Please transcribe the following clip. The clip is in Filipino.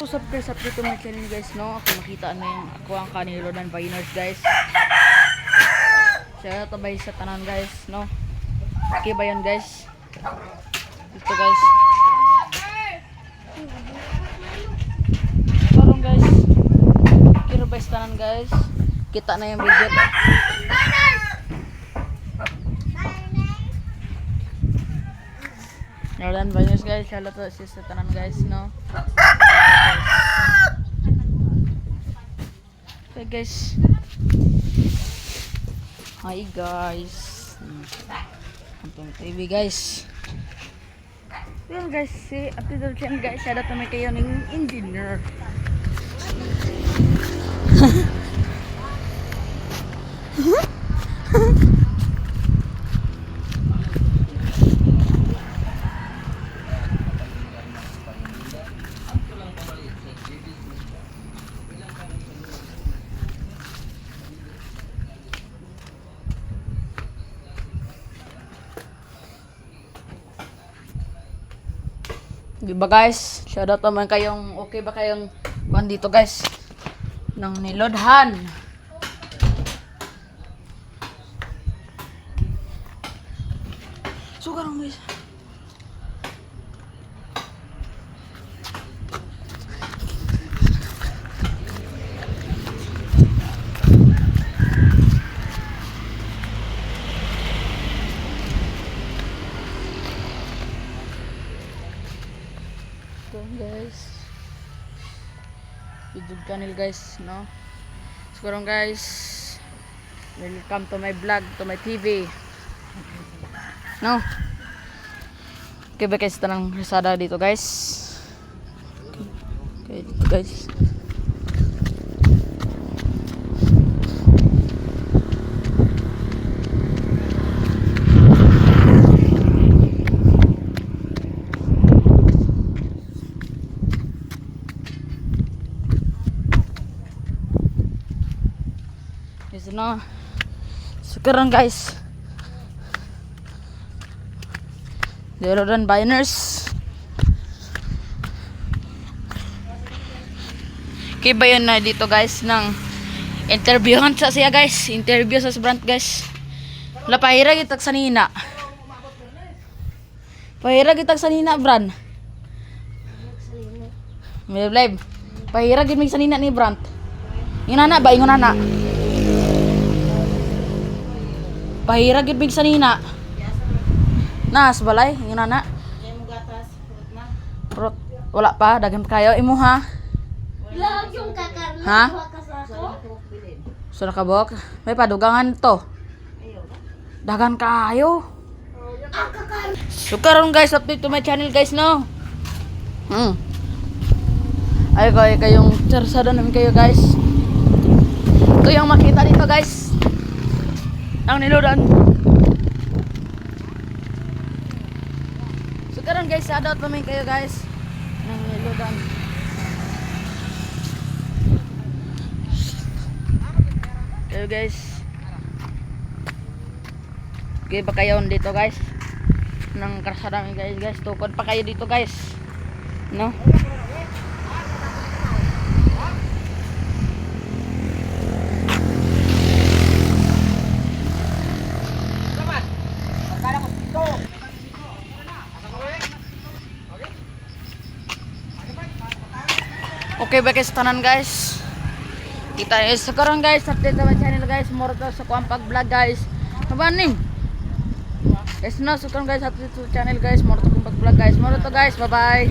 Usap guys, update to my channel guys, no? Ako makita na yung ako ang kanilo ng Viners guys. Siya tabay sa tanan guys, no? Okay ba yun guys? Ito guys. Parang guys. Kira ba sa tanan guys? Kita na yung video. Nolan Viners guys, siya to sa tanan guys, no? Okay guys. Hi guys. Antong TV guys. Well guys, si update dyan guys, ada kami kayo ng engineer. Diba guys? Shoutout naman kayong okay ba kayong kuhan dito guys? Nang nilodhan. Sugar ang guys. Guys, YouTube channel guys, no? Siguro guys, welcome to my vlog, to my TV, no? Okay ba guys, tanang risada dito guys. Okay dito guys. No, sekarang guys, Nolan Viners. Kiba yun na dito guys ng interviewhan sa siya guys, interview sa brand guys. Wala pahirag itag sanina. Pahirag itag sanina brand. May live. Pahirag itag sanina ni brand. Ingon na ba, ingon na. Pahirag yun big sanina. Nas balay, yun na. Prot, wala pa, dagan pa kayo. Imo ha? Ha? Sura ka bok? May padugangan to. Dagan kayo. So karon guys, update to my channel guys, no? Ay kayong charsada namin kayo guys. Ito yung makita dito guys. Ang niludan. So karon guys, shoutout namin kayo guys. Ang niludan. Kayo guys. Okay pa kayo dito guys. Nang karsada namin guys. Tukod pa kayo dito guys. No? Okay ba guys, tanan guys. Kita sa karon guys, update sa channel guys, more to sa kuang pag-vlog guys. Mabaning. Guys, no, so karon guys, update sa channel guys, more to pag-vlog guys. More to guys, bye-bye.